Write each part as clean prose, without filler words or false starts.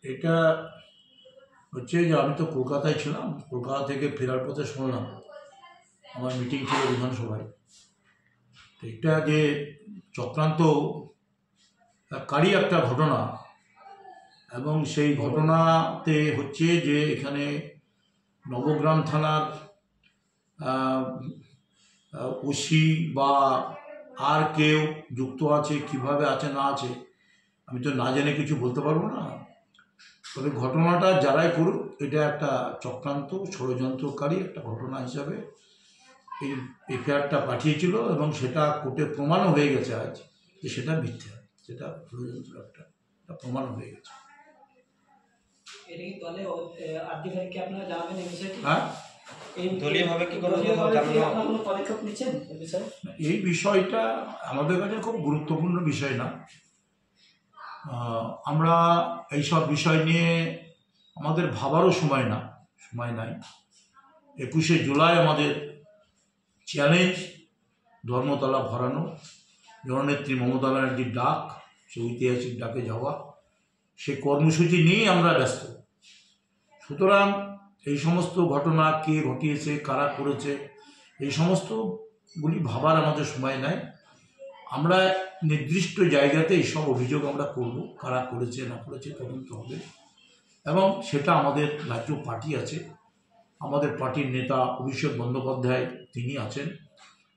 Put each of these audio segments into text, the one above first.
এটা হচ্ছে যে আমি তো কলকাতায় ছিলাম, কলকাতা থেকে ফেরার পথে শুনলাম আমার মিটিং ছিল বিধানসভায়। এটা যে চক্রান্তকারী একটা ঘটনা, এবং সেই ঘটনাতে হচ্ছে যে এখানে নবগ্রাম থানার ওসি বা আর কেউ যুক্ত আছে, কিভাবে আছে না আছে আমি তো না জেনে কিছু বলতে পারবো না। তবে ঘটনাটা যারাই করুক, এটা একটা চক্রান্ত ষড়যন্ত্রকারী একটা ঘটনা হিসাবে এই এফআইআরটা পাঠিয়েছিল, এবং সেটা কোর্টে প্রমাণও হয়ে গেছে আজ যে সেটা মিথ্যা, সেটা ষড়যন্ত্র একটা প্রমাণ হয়ে গেছে। হ্যাঁ, এই বিষয়টা আমাদের কাছে খুব গুরুত্বপূর্ণ বিষয় না। আমরা এইসব বিষয় নিয়ে আমাদের ভাবারও সময় নাই। 21শে জুলাই আমাদের চ্যালেঞ্জ ধর্মতলা ভরানো, জননেত্রী মমতা ব্যানার্জির ডাক, সে ঐতিহাসিক ডাকে যাওয়া, সে কর্মসূচি নিয়েই আমরা ব্যস্ত। সুতরাং এই সমস্ত ঘটনা কে ঘটিয়েছে, কারা করেছে, এই সমস্তগুলি ভাবার আমাদের সময় নাই। আমরা নির্দিষ্ট জায়গাতে এইসব অভিযোগ আমরা করব, কারা করেছে না করেছে তদন্ত হবে, এবং সেটা আমাদের রাজ্য পার্টি আছে, আমাদের পার্টির নেতা অভিষেক বন্দ্যোপাধ্যায় তিনি আছেন,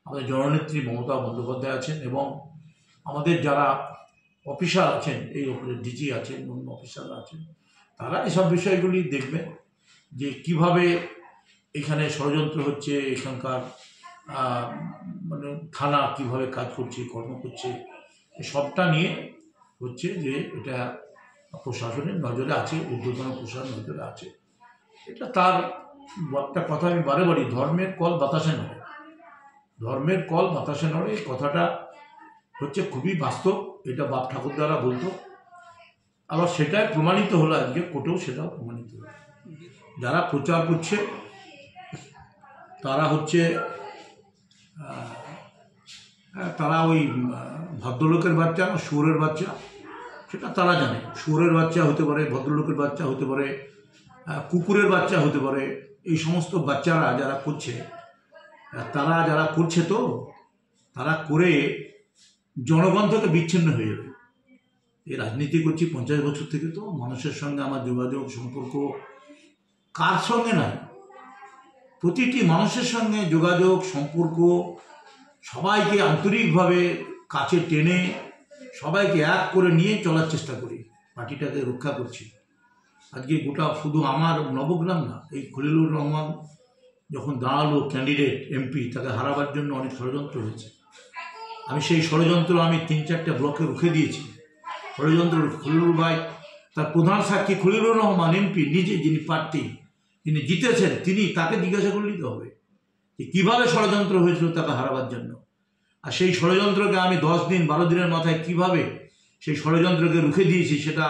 আমাদের জননেত্রী মমতা বন্দ্যোপাধ্যায় আছেন, এবং আমাদের যারা অফিসার আছেন, এই ওপরে ডিজি আছেন, অন্য অফিসাররা আছেন, তারা এসব বিষয়গুলি দেখবেন যে কিভাবে এখানে ষড়যন্ত্র হচ্ছে, এখানকার মানে থানা কিভাবে কাজ করছে, কর্ম করছে, সবটা নিয়ে হচ্ছে যে এটা প্রশাসনের নজরে আছে, ঊর্ধ্বতন প্রশাসনের নজরে আছে। এটা তার একটা কথা আমি বারে বারে, ধর্মের কল বাতাসে নড়ে, ধর্মের কল বাতাসে নড়ে, এই কথাটা হচ্ছে খুবই বাস্তব। এটা বাপ ঠাকুর দ্বারা বলতো, আবার সেটাই প্রমাণিত হলো আজকে কোর্টেও, সেটাও প্রমাণিত হলো। যারা প্রচার করছে তারা হচ্ছে তারা ওই ভদ্রলোকের বাচ্চা না শুয়োরের বাচ্চা, সেটা তারা জানে। শুয়োরের বাচ্চা হতে পারে, ভদ্রলোকের বাচ্চা হতে পারে, কুকুরের বাচ্চা হতে পারে। এই সমস্ত বাচ্চারা যারা করছে, তারা যারা করছে তো তারা করে জনগণ থেকে বিচ্ছিন্ন হয়ে যাবে। এই রাজনীতি করছি 50 বছর থেকে, তো মানুষের সঙ্গে আমার যোগাযোগ সম্পর্ক কার সঙ্গে নাই, প্রতিটি মানুষের সঙ্গে যোগাযোগ সম্পর্ক, সবাইকে আন্তরিকভাবে কাছে টেনে সবাইকে এক করে নিয়ে চলার চেষ্টা করি, পার্টিটাকে রক্ষা করছি। আজকে গোটা শুধু আমার নবগ্রাম না, এই খলিলুর রহমান যখন দাঁড়ালো ক্যান্ডিডেট এমপি, তাকে হারাবার জন্য অনেক ষড়যন্ত্র হয়েছে। আমি সেই ষড়যন্ত্র 3-4টে ব্লকে রুখে দিয়েছি। ষড়যন্ত্র খলিলুর ভাই, তার প্রধান সাক্ষী খলিলুর রহমান এমপি নিজে, যিনি প্রার্থী, তিনি জিতেছেন, তাকে জিজ্ঞাসা করলেই তো হবে যে কীভাবে ষড়যন্ত্র হয়েছিল তাকে হারাবার জন্য। আর সেই ষড়যন্ত্রকে আমি 10 দিন 12 দিনের মাথায় কিভাবে সেই ষড়যন্ত্রকে রুখে দিয়েছি সেটা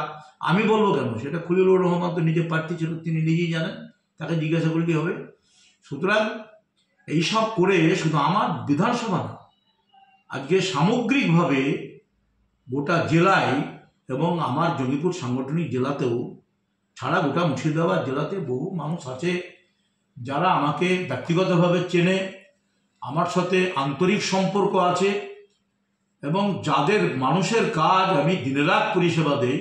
আমি বলবো কেন? সেটা খলিলুর রহমান তো নিজে প্রার্থী ছিল, তিনি নিজেই জানেন, তাকে জিজ্ঞাসা করলেই হবে। সুতরাং এইসব করে শুধু আমার বিধানসভা না, আজকে সামগ্রিকভাবে গোটা জেলায় এবং আমার জঙ্গিপুর সাংগঠনিক জেলাতেও ছাড়া গোটা মুর্শিদাবাদ জেলাতে বহু মানুষ আছে যারা আমাকে ব্যক্তিগতভাবে চেনে, আমার সাথে আন্তরিক সম্পর্ক আছে, এবং যাদের মানুষের কাজ আমি দিনরাত পরিষেবা দেই,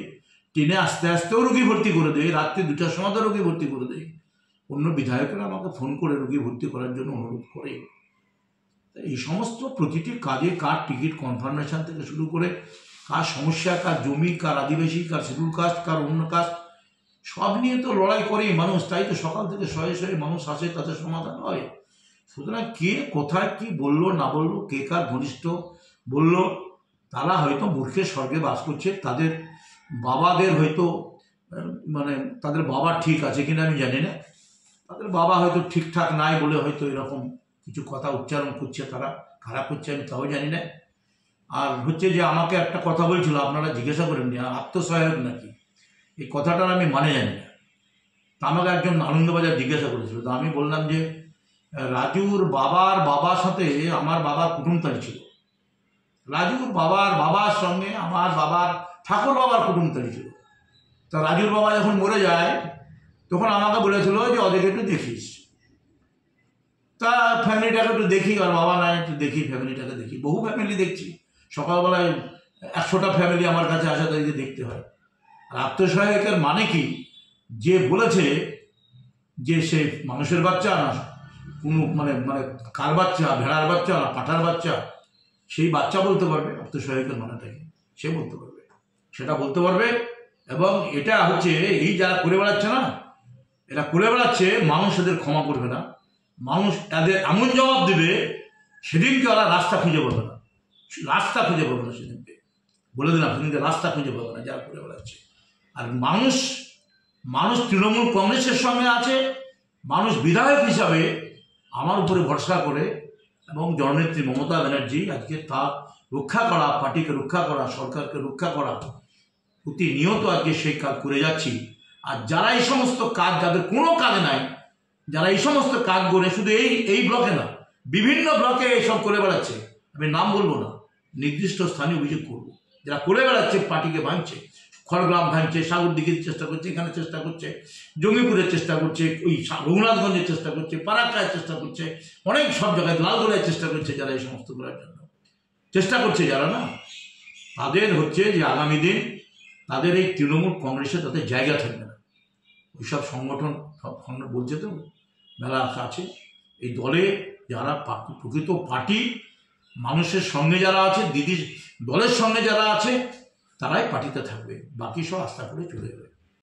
ট্রেনে আস্তে আস্তেও রোগী ভর্তি করে দেয়, রাত্রি 2টার সময় রোগী ভর্তি করে দেয়। অন্য বিধায়করা আমাকে ফোন করে রোগী ভর্তি করার জন্য অনুরোধ করে। এই সমস্ত প্রতিটি কাজে, কার টিকিট কনফার্মেশন থেকে শুরু করে, কার সমস্যা, কার জমি, কার আদিবাসী, কার শিডিউল কাস্ট, কার অন্য কাস্ট, সব নিয়ে তো লড়াই করেই মানুষ। তাই তো সকাল থেকে শয়ে শয়ে মানুষ আসে, তাদের সমাধান হয়। সুতরাং কে কোথায় কি বললো না বললো, কে কার ঘনিষ্ঠ বললো, তারা হয়তো মূর্খের স্বর্গে বাস করছে। তাদের বাবাদের হয়তো মানে তাদের বাবা ঠিক আছে কিনা আমি জানি না, তাদের বাবা হয়তো ঠিকঠাক নাই বলে হয়তো এরকম কিছু কথা উচ্চারণ করছে, তারা খারাপ করছে আমি তাও জানি না। আর হচ্ছে যে আমাকে একটা কথা বলছিল, আপনারা জিজ্ঞাসা করেননি আত্মসহায়ক নাকি, এই কথাটার আমি মানে জানি না। তা আমাকে একজন আনন্দবাজার জিজ্ঞাসা করেছিল, তো আমি বললাম যে রাজুর বাবার সাথে আমার বাবার কুটুমতালি ছিল, রাজুর বাবার সঙ্গে আমার বাবার ঠাকুর বাবার কুটুমতালি ছিল। তা রাজুর বাবা যখন মরে যায় তখন আমাকে বলেছিল যে ওদেরকে একটু দেখিস। তা ফ্যামিলিটাকে একটু দেখি, আর বাবা নাই, একটু দেখি ফ্যামিলিটাকে দেখি। বহু ফ্যামিলি দেখছি, সকালবেলায় 100টা ফ্যামিলি আমার কাছে আসা, তাদেরকে দেখতে হয়। আর আত্মসহায়কের মানে কি, যে বলেছে যে সে মানুষের বাচ্চা না কোনো মানে মানে কার বাচ্চা, ভেড়ার বাচ্চা না পাঁঠার বাচ্চা, সেই বাচ্চা বলতে পারবে আত্মসহায়কের মানেটা কি, সে বলতে পারবে, সেটা বলতে পারবে। এবং এটা হচ্ছে এই যারা করে বেড়াচ্ছে না, এরা করে বেড়াচ্ছে, মানুষ এদের ক্ষমা করবে না। মানুষ এদের এমন জবাব দেবে সেদিনকে ওরা রাস্তা খুঁজে পাবে না, রাস্তা খুঁজে পাবে না সেদিনকে, বলে দিলাম, সেদিনকে রাস্তা খুঁজে পাবে না যারা করে বেড়াচ্ছে। আর মানুষ তৃণমূল কংগ্রেসের সঙ্গে আছে, মানুষ বিধায়ক হিসাবে আমার উপরে ভরসা করে, এবং জননেত্রী মমতা ব্যানার্জি আজকে তা রক্ষা করা, পার্টিকে রক্ষা করা, সরকারকে রক্ষা করা, প্রতিনিয়ত আজকে সেই কাজ করে যাচ্ছি। আর যারা এই সমস্ত কাজ, যাদের কোনো কাজ নাই, যারা এই সমস্ত কাজ করে, শুধু এই ব্লকে না, বিভিন্ন ব্লকে এইসব করে বেড়াচ্ছে, আমি নাম বলবো না, নির্দিষ্ট স্থানে অভিযোগ করবো, যারা করে বেড়াচ্ছে, পার্টিকে ভাঙছে, খড়গ্রাম ভাঙছে, সাগরদিঘির চেষ্টা করছে, এখানে চেষ্টা করছে, জঙ্গিপুরের চেষ্টা করছে, ওই রঘুনাথগঞ্জের চেষ্টা করছে, পারাক্কায় চেষ্টা করছে, অনেক সব জায়গায় লালগোলায় চেষ্টা করছে, যারা এই সমস্ত করার জন্য চেষ্টা করছে, যারা না, তাদের হচ্ছে যে আগামী দিন তাদের এই তৃণমূল কংগ্রেসে তাদের জায়গা থাকবে না। ওইসব সংগঠন সব বলছে তো মেলা আছে, এই দলে যারা প্রকৃত পার্টি, মানুষের সঙ্গে যারা আছে, দিদির দলের সঙ্গে যারা আছে, তারাই পার্টিতে থাকবে, বাকি সব আস্থা করে চলে যাবে।